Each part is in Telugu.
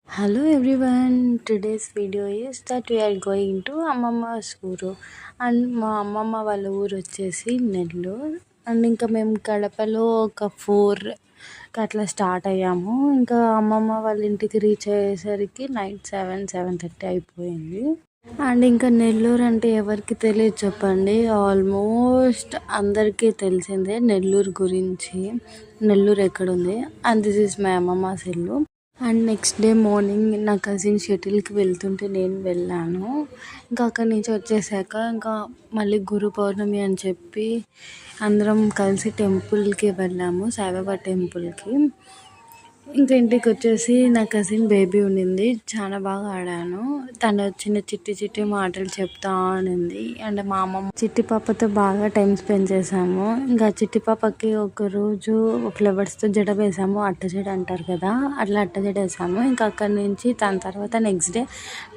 Hello everyone, today's video is that we are going to అమ్మమ్మ's ఊరు అండ్ మా అమ్మమ్మ వాళ్ళ ఊరు వచ్చేసి నెల్లూరు అండ్ ఇంకా మేము కడపలో ఒక 4 అట్లా స్టార్ట్ అయ్యాము. ఇంకా అమ్మమ్మ వాళ్ళ ఇంటికి రీచ్ అయ్యేసరికి నైట్ 7:30 అయిపోయింది. అండ్ ఇంకా నెల్లూరు అంటే ఎవరికి తెలియదు చెప్పండి, ఆల్మోస్ట్ అందరికీ తెలిసిందే నెల్లూరు గురించి. నెల్లూరు ఎక్కడుంది అండ్ దిస్ ఈజ్ మై అమ్మమ్మ's ఇల్లు. అండ్ నెక్స్ట్ డే మార్నింగ్ నా కజిన్ షటిల్కి వెళ్తుంటే నేను వెళ్ళాను. ఇంకా అక్కడి నుంచి వచ్చేసాక ఇంకా మళ్ళీ గురు పౌర్ణమి అని చెప్పి అందరం కలిసి టెంపుల్కి వెళ్ళాము, సాయిబాబా టెంపుల్కి. ఇంకా ఇంటికి వచ్చేసి నా కజిన్ బేబీ ఉండింది, చాలా బాగా ఆడాను. తను చిన్న చిట్టి మాటలు చెప్తా ఉండింది. అండ్ మా అమ్మమ్మ చిట్టి పాపతో బాగా టైం స్పెండ్ చేసాము. ఇంకా చిట్టి పాపకి ఒకరోజు ఫ్లవర్స్తో జడ వేసాము, అట్ట జడ అంటారు కదా, అట్లా అట్ట జడ వేసాము. ఇంకా అక్కడి నుంచి దాని తర్వాత నెక్స్ట్ డే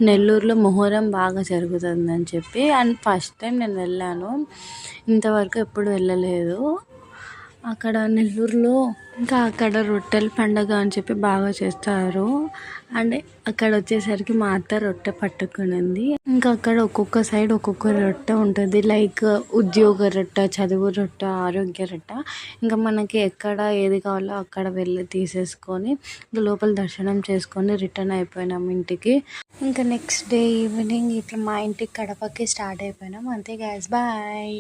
నెల్లూరులో మొహరం బాగా జరుగుతుందని చెప్పి అండ్ ఫస్ట్ టైం నేను వెళ్ళాను, ఇంతవరకు ఎప్పుడు వెళ్ళలేదు. అక్కడ నెల్లూరులో ఇంకా అక్కడ రొట్టెల పండగ అని చెప్పి బాగా చేస్తారు. అండ్ అక్కడ వచ్చేసరికి మా అత్త రొట్టె పట్టుకునింది. ఇంకా అక్కడ ఒక్కొక్క సైడ్ ఒక్కొక్క రొట్టె ఉంటుంది, లైక్ ఉద్యోగ రొట్టె, చదువు రొట్టె, ఆరోగ్య రొట్టె. ఇంకా మనకి ఎక్కడ ఏది కావాలో అక్కడ వెళ్ళి తీసేసుకొని ఇంకా లోపల దర్శనం చేసుకొని రిటర్న్ అయిపోయినాం ఇంటికి. ఇంకా నెక్స్ట్ డే ఈవినింగ్ ఇట్లా మా ఇంటికి కడపకి స్టార్ట్ అయిపోయినాం. అంతే గైస్, బాయ్.